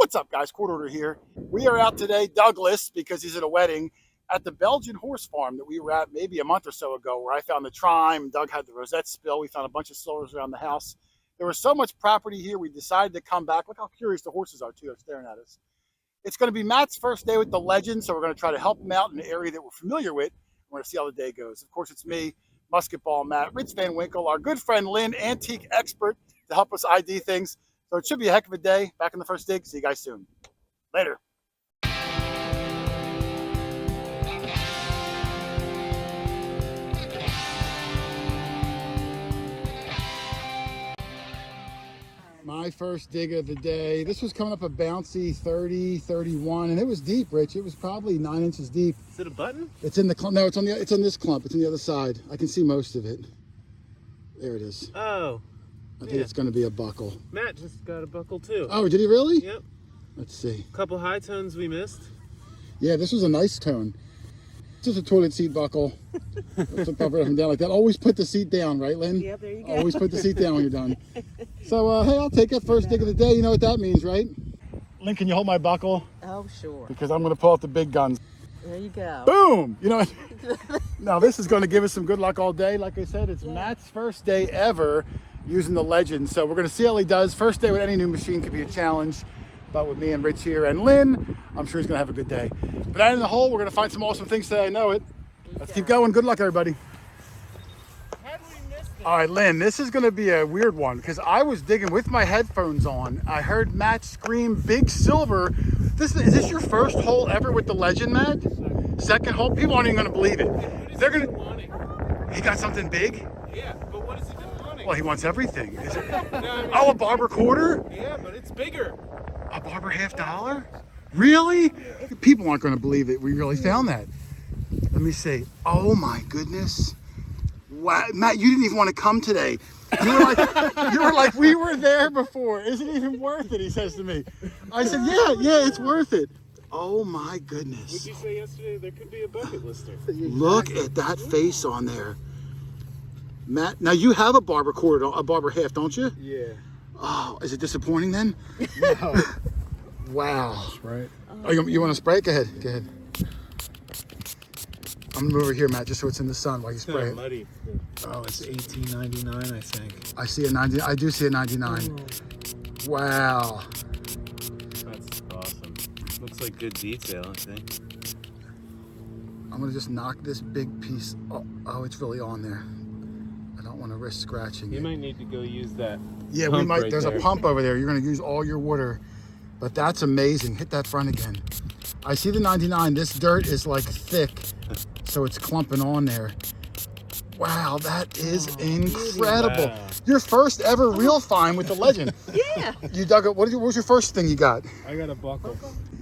What's up, guys? QuarterHoarder here. We are out today, Douglas, because he's at a wedding, at the Belgian horse farm that we were at maybe a month or so ago, where I found the trime. Doug had the rosette spill. We found a bunch of silvers around the house. There was so much property here, we decided to come back. Look how curious the horses are, too. They're staring at us. It's going to be Matt's first day with the legend, so we're going to try to help him out in an area that we're familiar with. We're going to see how the day goes. Of course, it's me, Musketball Matt, Rich Van Winkle, our good friend Lynn, antique expert, to help us ID things. So it should be a heck of a day. Back in the first dig. See you guys soon. Later. My first dig of the day. This was coming up a bouncy 30, 31, and it was deep, Rich. It was probably 9 inches deep. Is it a button? It's in the clump. No, it's on this clump. It's on the other side. I can see most of it. There it is. Oh. I think it's going to be a buckle. Matt just got a buckle too. Oh, did he really? Yep. Let's see. A couple high tones we missed. Yeah, this was a nice tone. Just a toilet seat buckle. Flip up and down like that. Always put the seat down, right, Lynn? Yeah, there you go. Always put the seat down when you're done. So, hey, I'll take it. First dig of the day. You know what that means, right? Lynn, can you hold my buckle? Oh, sure. Because I'm going to pull out the big guns. There you go. Boom! You know what? Now, this is going to give us some good luck all day. Like I said, it's Matt's first day ever using the legend. So we're going to see how he does. First day with any new machine could be a challenge. But with me and Rich here and Lynn, I'm sure he's going to have a good day. But out in the hole, we're going to find some awesome things today. I know it. Let's keep going. Good luck, everybody. How did we miss this? All right, Lynn, this is going to be a weird one because I was digging with my headphones on. I heard Matt scream big silver. Is this your first hole ever with the legend, Matt? Second hole? People aren't even going to believe it. They're going to. He got something big? Yeah, but what is he wanting? Well, he wants everything. Is it? No, I mean, Oh, a barber quarter? yeah, but it's bigger. A barber $50? Really? People aren't going to believe it. We really found that. Let me see. Oh my goodness. Wow, Matt, you didn't even want to come today. You were like, we were there before. Is it even worth it? He says to me. I said, yeah, it's worth it. Oh my goodness. What did you say yesterday? There could be a bucket lister. Look at that face on there. Matt, now you have a barber quarter, a barber half, don't you? Yeah. Oh, is it disappointing then? No. Wow. Right. Oh, you want to spray it? Go ahead. I'm gonna move over here, Matt, just so it's in the sun while you spray it. Muddy. Oh, it's $18.99, I think. I see a 90. I do see a 99. Wow. That's awesome. Looks like good detail, I think. I'm gonna just knock this big piece. Oh, it's really on there. I don't want to risk scratching You it. might need to go use that. Yeah, we pump might. right There's there. a pump over there. You're gonna use all your water, but that's amazing. Hit that front again. I see the 99. This dirt is like thick, so it's clumping on there. Wow, that is incredible. Wow. Your first ever real find with the legend. Yeah. You dug it. What was your first thing you got? I got a buckle.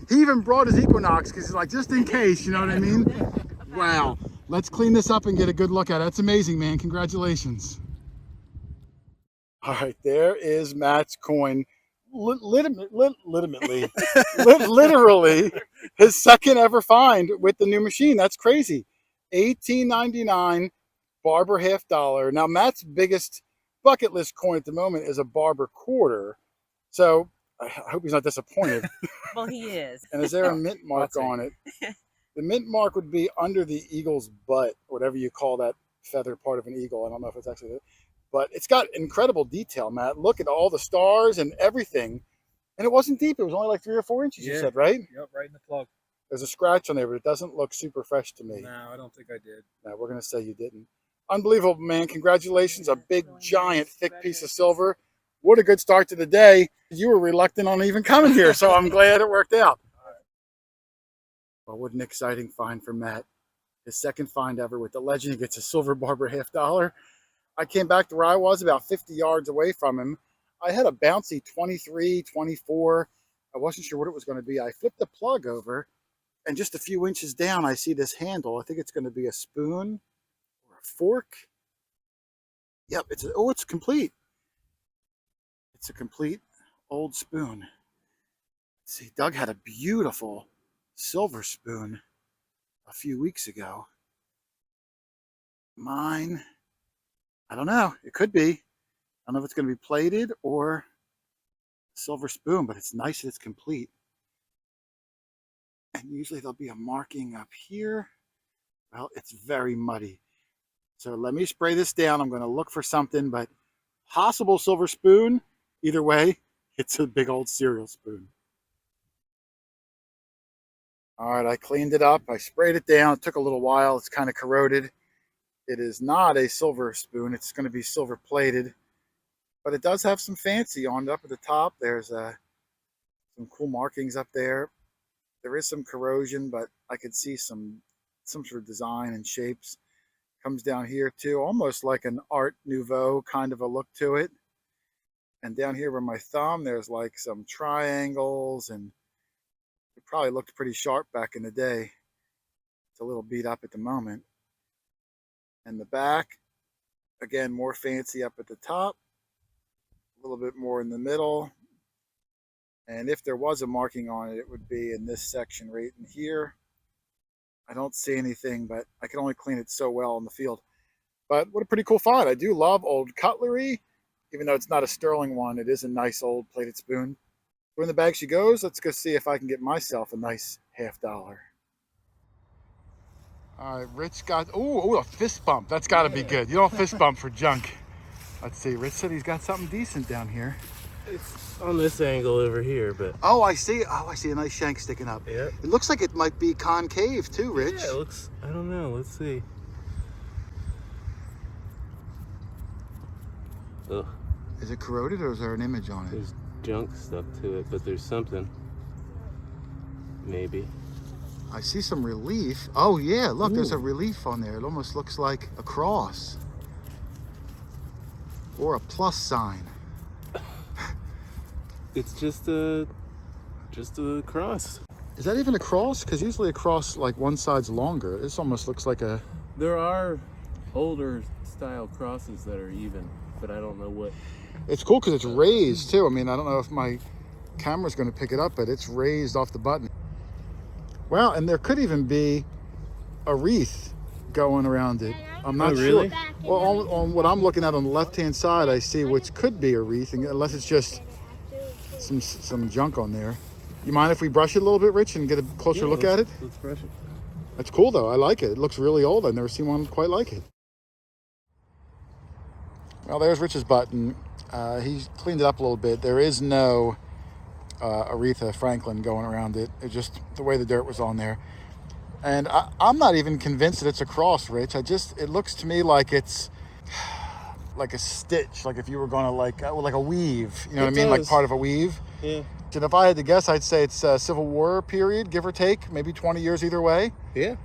He even brought his Equinox because he's like, just in case, you know what I mean? Wow. Let's clean this up and get a good look at it. That's amazing, man. Congratulations. All right, there is Matt's coin. Literally his second ever find with the new machine. That's crazy. $18.99 barber $50. Now, Matt's biggest bucket list coin at the moment is a barber quarter. So I hope he's not disappointed. Well, he is. And is there a mint mark on it? The mint mark would be under the eagle's butt, whatever you call that feather part of an eagle. I don't know if it's actually, but it's got incredible detail, Matt. Look at all the stars and everything. And it wasn't deep. It was only like 3 or 4 inches, you said, right? Yep, right in the plug. There's a scratch on there, but it doesn't look super fresh to me. No, I don't think I did. No, we're going to say you didn't. Unbelievable, man. Congratulations. A big, giant, thick piece of silver. What a good start to the day. You were reluctant on even coming here, so I'm glad it worked out. Well, what an exciting find for Matt. His second find ever with the legend. He gets a silver barber $50. I came back to where I was about 50 yards away from him. I had a bouncy 23, 24. I wasn't sure what it was going to be. I flipped the plug over, and just a few inches down, I see this handle. I think it's going to be a spoon or a fork. Yep, it's complete. It's a complete old spoon. Let's see, Doug had a beautiful silver spoon a few weeks ago. Mine, I don't know. It could be. I don't know if it's going to be plated or silver spoon, but it's nice that it's complete. And usually there'll be a marking up here. Well, it's very muddy. So let me spray this down. I'm going to look for something, but possible silver spoon. Either way, it's a big old cereal spoon. All right, I cleaned it up. I sprayed it down. It took a little while. It's kind of corroded. It is not a silver spoon. It's going to be silver plated, but it does have some fancy on it up at the top. There's some cool markings up there. There is some corrosion, but I could see some sort of design and shapes. Comes down here too, almost like an Art Nouveau kind of a look to it. And down here where my thumb, there's like some triangles, and it probably looked pretty sharp back in the day. It's a little beat up at the moment. And the back, again, more fancy up at the top, a little bit more in the middle. And if there was a marking on it, it would be in this section right in here. I don't see anything, but I can only clean it so well in the field. But what a pretty cool find. I do love old cutlery. Even though it's not a sterling one, it is a nice old plated spoon. So in the bag she goes. Let's go see if I can get myself a nice $50. All right, Rich got, oh, a fist bump. That's got to be good. You don't fist bump for junk. Let's see. Rich said he's got something decent down here. It's on this angle over here, but... Oh, I see. Oh, I see a nice shank sticking up. Yeah. It looks like it might be concave too, Rich. Yeah, it looks... I don't know. Let's see. Ugh. Is it corroded or is there an image on it? There's junk stuck to it, but there's something. Maybe. I see some relief. Oh, yeah. Look, Ooh. There's a relief on there. It almost looks like a cross or a plus sign. It's just a cross. Is that even a cross? Because usually a cross, like one side's longer. This almost looks like a... There are older style crosses that are even, but I don't know what. It's cool because it's raised too. I mean, I don't know if my camera's going to pick it up, but it's raised off the button. Well, and there could even be a wreath going around it. I'm not really? sure. Well, on what I'm looking at on the left-hand side, I see which could be a wreath, unless it's just some junk on there. You mind if we brush it a little bit, Rich, and get a closer look at it? Let's brush it. That's cool, though. I like it. It looks really old. I've never seen one quite like it. Well, there's Rich's button. He's cleaned it up a little bit. There is no Aretha Franklin going around it. It's just the way the dirt was on there. And I'm not even convinced that it's a cross, Rich. It looks to me like it's like a stitch, like if you were going to like a weave, you know what I mean? Like part of a weave. Yeah. And if I had to guess, I'd say it's Civil War period, give or take, maybe 20 years either way. Yeah.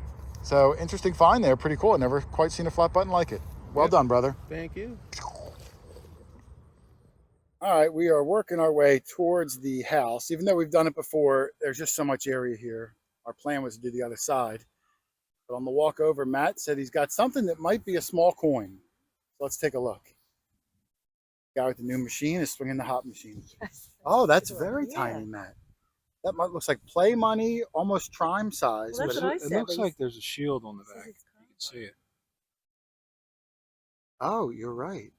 So interesting find there, pretty cool. I've never quite seen a flat button like it. Well done, brother. Thank you. All right, we are working our way towards the house. Even though we've done it before, there's just so much area here. Our plan was to do the other side. But on the walk over, Matt said he's got something that might be a small coin. So let's take a look. The guy with the new machine is swinging the hot machine. Oh, that's very tiny, Matt. That looks like play money, almost trime size. Well, that's what I said. It looks like there's a shield on the back. You can see it. Oh, you're right.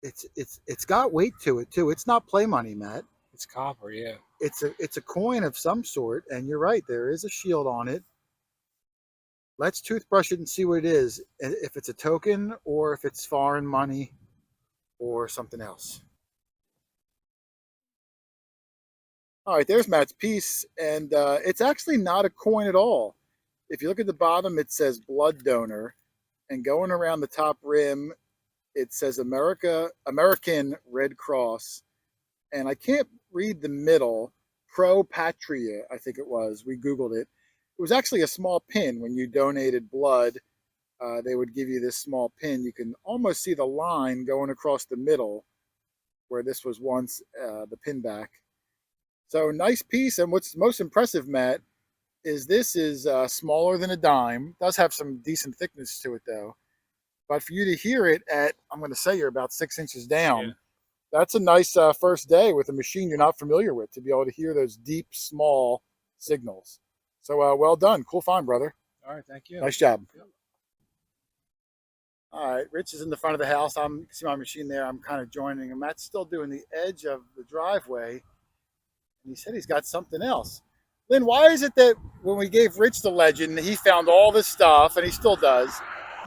It's got weight to it too. It's not play money, Matt. It's copper, yeah. It's a coin of some sort, and you're right. There is a shield on it. Let's toothbrush it and see what it is. If it's a token or if it's foreign money or something else. All right, there's Matt's piece, and it's actually not a coin at all. If you look at the bottom, it says blood donor, and going around the top rim, it says American Red Cross, and I can't read the middle. Pro Patria, I think it was. We Googled it. It was actually a small pin. When you donated blood, they would give you this small pin. You can almost see the line going across the middle where this was once the pin back. So nice piece. And what's most impressive, Matt, is this is smaller than a dime. It does have some decent thickness to it, though. But for you to hear it at, I'm going to say you're about 6 inches down, yeah. That's a nice first day with a machine you're not familiar with, to be able to hear those deep, small signals. So well done. Cool find, brother. All right, thank you. Nice job. Yep. All right, Rich is in the front of the house. You see my machine there. I'm kind of joining him. Matt's still doing the edge of the driveway. And he said he's got something else. Lynn, why is it that when we gave Rich the legend, he found all this stuff, and he still does?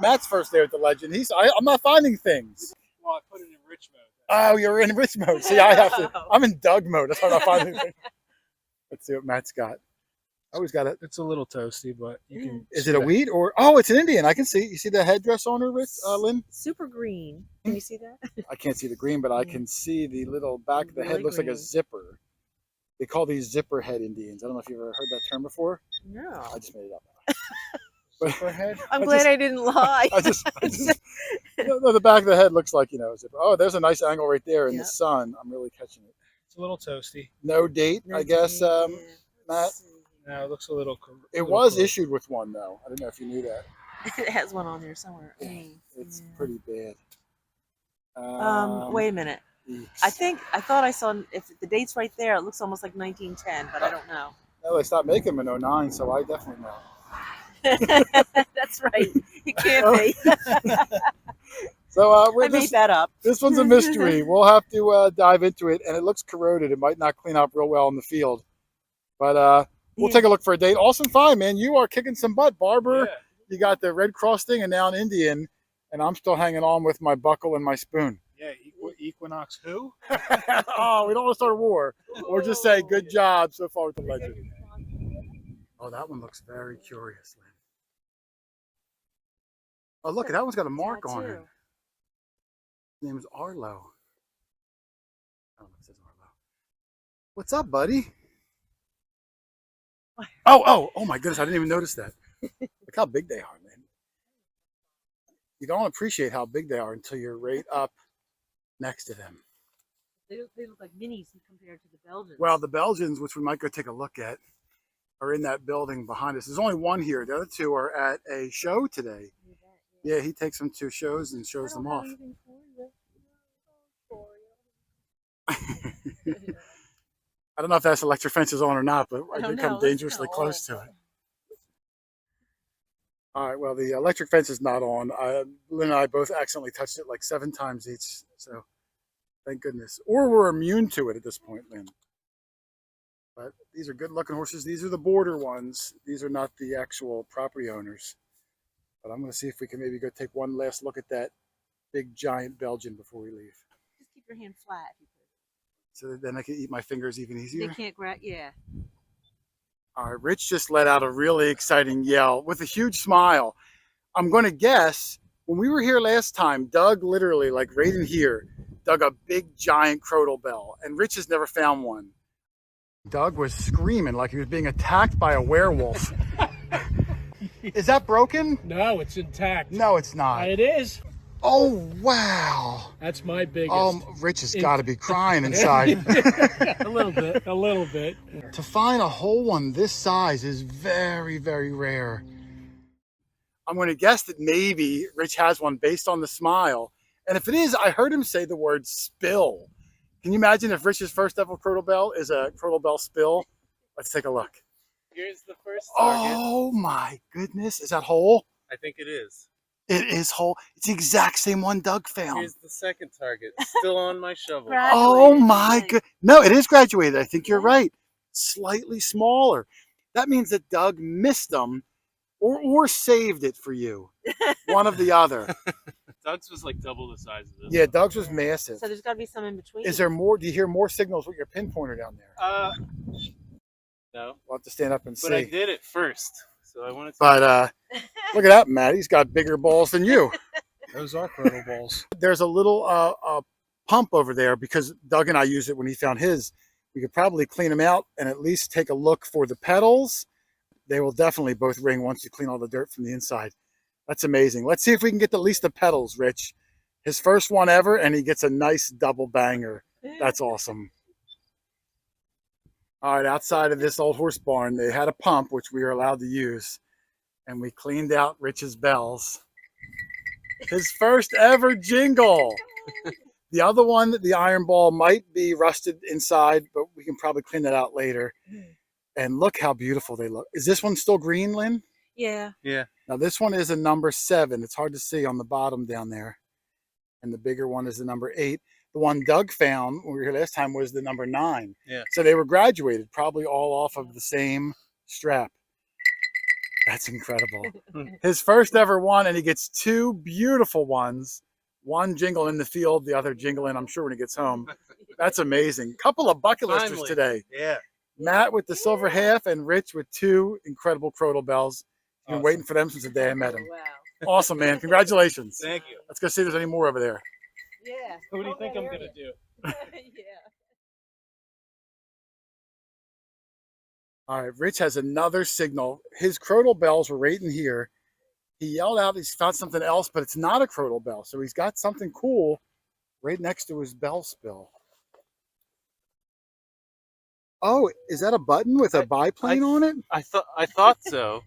Matt's first there at the legend. I'm not finding things. Well, I put it in rich mode. Oh, you're in Rich mode. See, I'm in Doug mode. That's why I'm not finding anything. Let's see what Matt's got. I always got it. It's a little toasty, but you can. Is it a wheat or? Oh, it's an Indian. I can see. You see the headdress on her, Lynn? Super green. Can you see that? I can't see the green, but I can see the little back of the head. Really Looks like a green. zipper. They call these zipper head Indians. I don't know if you've ever heard that term before. No. I just made it up. Zipper head? I'm glad I didn't lie. No, the back of the head looks like, a zipper. Oh, there's a nice angle right there in the sun. I'm really catching it. It's a little toasty. No date, I guess, Matt. No, it looks a little. It was issued with one, though. I don't know if you knew that. It has one on there somewhere. It's pretty bad. Wait a minute. I thought I saw, if the date's right there, it looks almost like 1910, but I don't know. No, they stopped making them in 09, so I definitely know. That's right. It can't be. So I made that up. This one's a mystery. We'll have to dive into it, and it looks corroded. It might not clean up real well in the field, but we'll take a look for a date. Awesome find, man. You are kicking some butt, Barber. Yeah. You got the Red Cross thing and now an Indian, and I'm still hanging on with my buckle and my spoon. Yeah, Equinox who? Oh, we don't want to start a war. Or just say good job so far with the legend. Oh, that one looks very curious, Lynn. Oh, look, that one's got a mark on it. His name is Arlo. I don't know if it says Arlo. What's up, buddy? Oh my goodness, I didn't even notice that. Look how big they are, man. You don't appreciate how big they are until you're right up next to them. They look like minis compared to the Belgians. Well, the Belgians, which we might go take a look at, are in that building behind us. There's only one here. The other two are at a show today. Yeah, he takes them to shows and shows them off. I don't know if that's electric fences on or not, but I did come dangerously close to it. All right, well, the electric fence is not on. Lynn and I both accidentally touched it like 7 times each, so thank goodness. Or we're immune to it at this point, Lynn. But these are good-looking horses. These are the border ones. These are not the actual property owners. But I'm going to see if we can maybe go take one last look at that big, giant Belgian before we leave. Just keep your hand flat. So then I can eat my fingers even easier. They can't grab, yeah. All right, Rich just let out a really exciting yell with a huge smile. I'm going to guess when we were here last time, Doug literally, like right in here, dug a big giant crotal bell, and Rich has never found one. Doug was screaming like he was being attacked by a werewolf. Is that broken? No, it's intact. No, it's not. It is. Oh, wow. That's my biggest. Rich has got to be crying inside. A little bit. A little bit. To find a whole one this size is very, very rare. I'm going to guess that maybe Rich has one based on the smile. And if it is, I heard him say the word spill. Can you imagine if Rich's first ever crotal bell is a crotal bell spill? Let's take a look. Here's the first target. Oh my goodness. Is that whole? I think it is. It is whole. It's the exact same one Doug found. Here's the second target. Still on my shovel. Oh my god. No, it is graduated. I think you're right. Slightly smaller. That means that Doug missed them or saved it for you. One of the other. Doug's was like double the size of this. Yeah, Doug's was massive. So there's got to be some in between. Is there more? Do you hear more signals with your pinpointer down there? No. We'll have to stand up and see. But I did it first. So I wanted to. But look at that, Matt. He's got bigger balls than you. Those are crotal balls. There's a little pump over there because Doug and I used it when he found his. We could probably clean them out and at least take a look for the pedals. They will definitely both ring once you clean all the dirt from the inside. That's amazing. Let's see if we can get at least the pedals, Rich. His first one ever, and he gets a nice double banger. That's awesome. All right, outside of this old horse barn, they had a pump, which we were allowed to use, and we cleaned out Rich's bells. His first ever Jingle. The other one, the iron ball, might be rusted inside, but we can probably clean that out later. And look how beautiful they look. Is this one still green, Lynn? Yeah. Yeah. Now this one is a number 7. It's hard to see on the bottom down there. And the bigger one is the number 8. The one Doug found when we were here last time was the number 9. Yeah. So they were graduated, probably all off of the same strap. That's incredible. His first ever one, and he gets 2 beautiful ones. One Jingle in the field, the other Jingle in, I'm sure, when he gets home. That's amazing. Couple of bucket listers Finally. today. Yeah. Matt with the silver half and Rich with 2 incredible Crotal bells. I've been Awesome. waiting for them since the day I met him. Wow. Awesome, man. Congratulations. Thank you. Let's go see if there's any more over there. Yeah. What do you think I'm gonna do? Yeah. All right, Rich has another signal. His Crotal bells were right in here. He yelled out he's found something else, but it's not a Crotal bell. So he's got something cool right next to his bell spill. Oh, is that a button with a biplane on it? I thought so,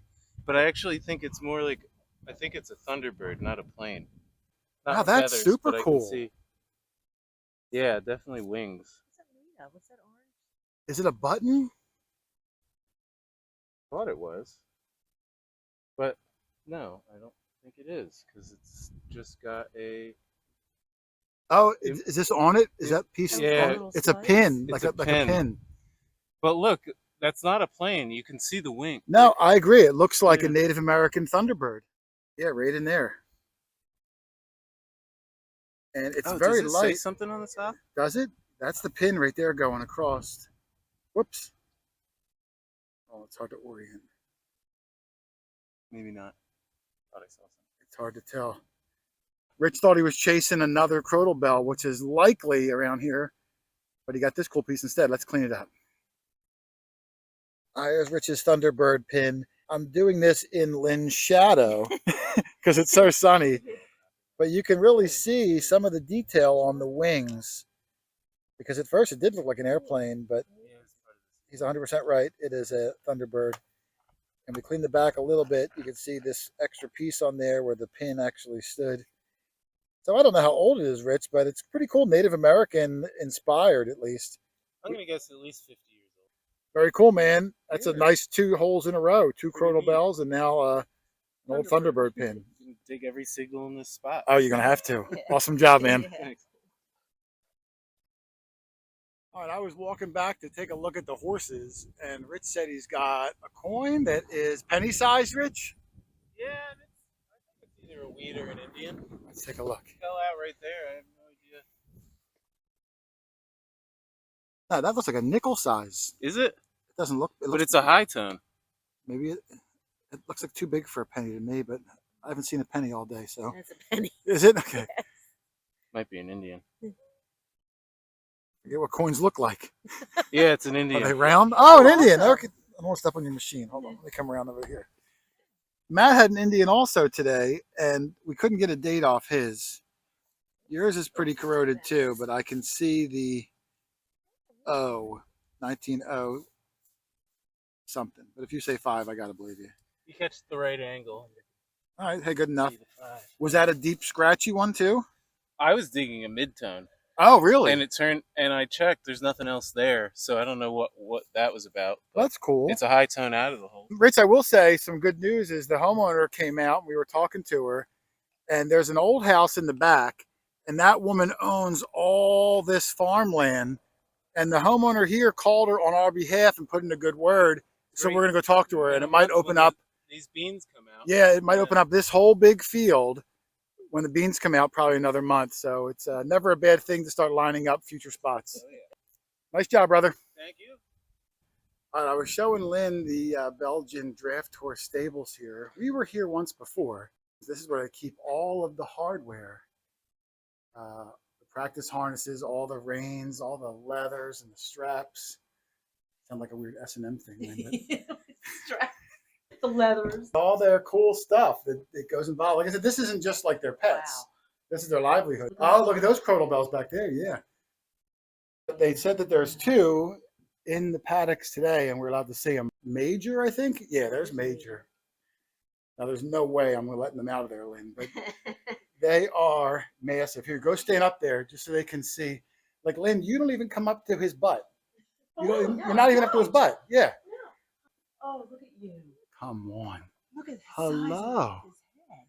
but I actually think it's more like, I think it's a Thunderbird, not a plane. Not Wow, that's feathers, super but I can cool. see. Yeah, definitely wings. What's that made of? What's that orange? Is it a button? Thought it was, but no, I don't think it is, because it's just got a. Oh, is this on it? Is that piece? Yeah. It's a pin, It's like a a pin. pin. But look, that's not a plane. You can see the wing. No, I agree. It looks like Yeah. a Native American Thunderbird. Yeah, right in there. And it's very does it say light. something on the top? Does it? That's the pin right there going across. Whoops. Oh, it's hard to orient. Maybe not. Thought I saw something. It's hard to tell. Rich thought he was chasing another Crotal bell, which is likely around here, but he got this cool piece instead. Let's clean it up. All right, there's Rich's Thunderbird pin. I'm doing this in Lynn's shadow because it's so sunny, but you can really see some of the detail on the wings, because at first it did look like an airplane, but he's 100% right. It is a Thunderbird. And we cleaned the back a little bit. You can see this extra piece on there where the pin actually stood. So I don't know how old it is, Rich, but it's pretty cool. Native American inspired, at least. I'm gonna guess at least 50 years old. Very cool, man. That's a Yeah. nice 2 holes in a row. 2 Pretty Crotal neat. bells and now an old Thunderbird pin. You can dig every signal in this spot. Oh, you're going to have to. Yeah. Awesome job, man. Yeah. Thanks. All right, I was walking back to take a look at the horses, and Rich said he's got a coin that is penny-sized, Rich. Yeah, I think it's either a weed or an Indian. Let's take a look. Fell out right there. I have no idea. No, that looks like a nickel size. Is it? It doesn't look. It But looks, it's a high tone. maybe it looks like too big for a penny to me, but I haven't seen a penny all day. So That's a penny. is it okay? Might be an Indian. Forget what coins look like. Yeah, it's an Are Indian. they round? Oh, an Indian. awesome. Okay. I don't want to step on your machine. Hold on. Let me come around over here. Matt had an Indian also today, and we couldn't get a date off his. Yours is pretty corroded too, but I can see the 1900 something. But if you say 5, I got to believe you. You catch the right angle. All right. Hey, good enough. See the 5. Was that a deep, scratchy one too? I was digging a mid-tone. Oh, really? And it turned, and I checked, there's nothing else there. So I don't know what that was about. But That's cool. it's a high tone out of the hole. Rich, I will say some good news is the homeowner came out and we were talking to her, and there's an old house in the back, and that woman owns all this farmland, and the homeowner here called her on our behalf and put in a good word. So Great. we're going to go talk to her, and it might That's when open up. These beans come out. Yeah, it might open up this whole big field when the beans come out, probably another month. So it's never a bad thing to start lining up future spots. Oh, yeah. Nice job, brother. Thank you. All right, I was showing Lynn the Belgian draft horse stables here. We were here once before. This is where they keep all of the hardware. The practice harnesses, all the reins, all the leathers and the straps. Sound like a weird S&M thing, Lynn, but The leathers. all their cool stuff that goes involved. Like I said, this isn't just like their pets. Wow. This is their livelihood. Oh, look at those Crotal bells back there. Yeah. But they said that there's 2 in the paddocks today, and we're allowed to see them. Major, I think? Yeah, there's Major. Now, there's no way I'm letting them out of there, Lynn, but they are massive. Here, go stand up there just so they can see. Like, Lynn, you don't even come up to his butt. You're not even up to his butt. Yeah. Oh, look at you. Come on. Look at the Hello. size of his head.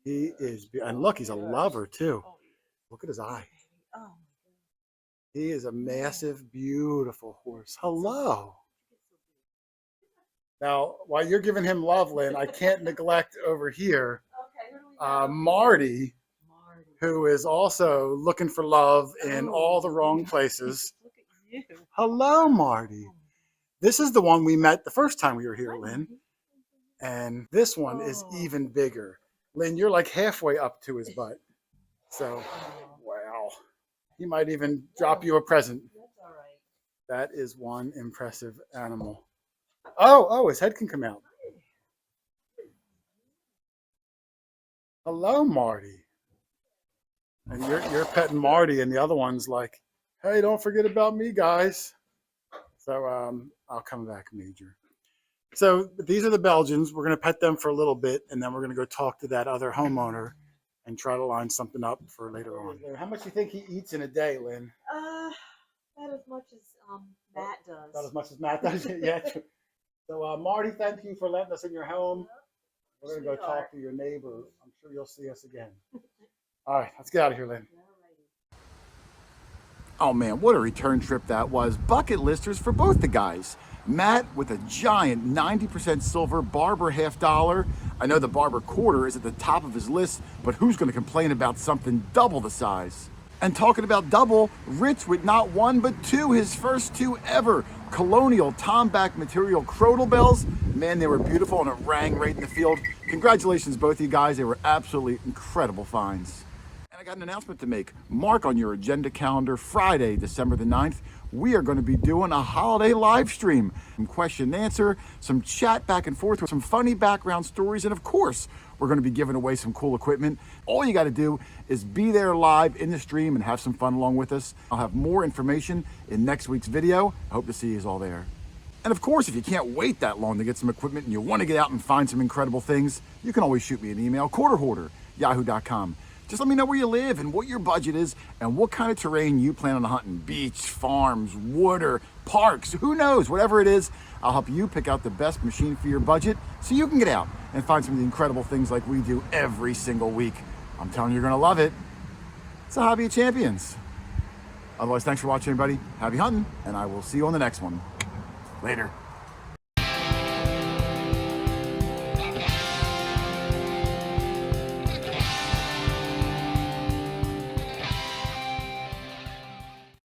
He is, and look, he's a lover too. Oh, Look at his eye. oh my God. He is a massive, beautiful horse. Hello. Now, while you're giving him love, Lynn, I can't neglect over here Okay, who do we got? Marty, Marty. who is also looking for love in all the wrong places. Look at you. Hello, Marty. This is the one we met the first time we were here, Lynn. And this one is even bigger. Lynn, you're like halfway up to his butt. So, wow. He might even drop you a present. That's all right. That is one impressive animal. Oh, his head can come out. Hello, Marty. And you're petting Marty, and the other one's like, hey, don't forget about me, guys. So I'll come back, Major. So these are the Belgians. We're going to pet them for a little bit, and then we're going to go talk to that other homeowner and try to line something up for later on. How much do you think he eats in a day, Lynn? Not as much as Matt does. Not as much as Matt does. Yeah. So Marty, thank you for letting us in your home. We're going to go talk to your neighbor. I'm sure you'll see us again. All right, let's get out of here, Lynn. Oh man, what a return trip that was. Bucket listers for both the guys. Matt with a giant 90% silver Barber $50. I know the Barber quarter is at the top of his list, but who's going to complain about something double the size? And talking about double, Rich with not one but two, his first two ever, Colonial Tomback material Crotal bells. Man, they were beautiful and it rang right in the field. Congratulations, both of you guys. They were absolutely incredible finds. And I got an announcement to make. Mark on your agenda calendar, Friday, December the 9th, we are going to be doing a holiday live stream. Some question and answer, some chat back and forth with some funny background stories, and of course, we're going to be giving away some cool equipment. All you got to do is be there live in the stream and have some fun along with us. I'll have more information in next week's video. I hope to see you all there. And of course, if you can't wait that long to get some equipment and you want to get out and find some incredible things, you can always shoot me an email, QuarterHoarder@yahoo.com. Just let me know where you live and what your budget is and what kind of terrain you plan on hunting. Beach, farms, water, parks, who knows, whatever it is, I'll help you pick out the best machine for your budget so you can get out and find some of the incredible things like we do every single week. I'm telling you, you're gonna love it. It's a hobby of champions. Otherwise, thanks for watching, everybody. Happy hunting, and I will see you on the next one. Later.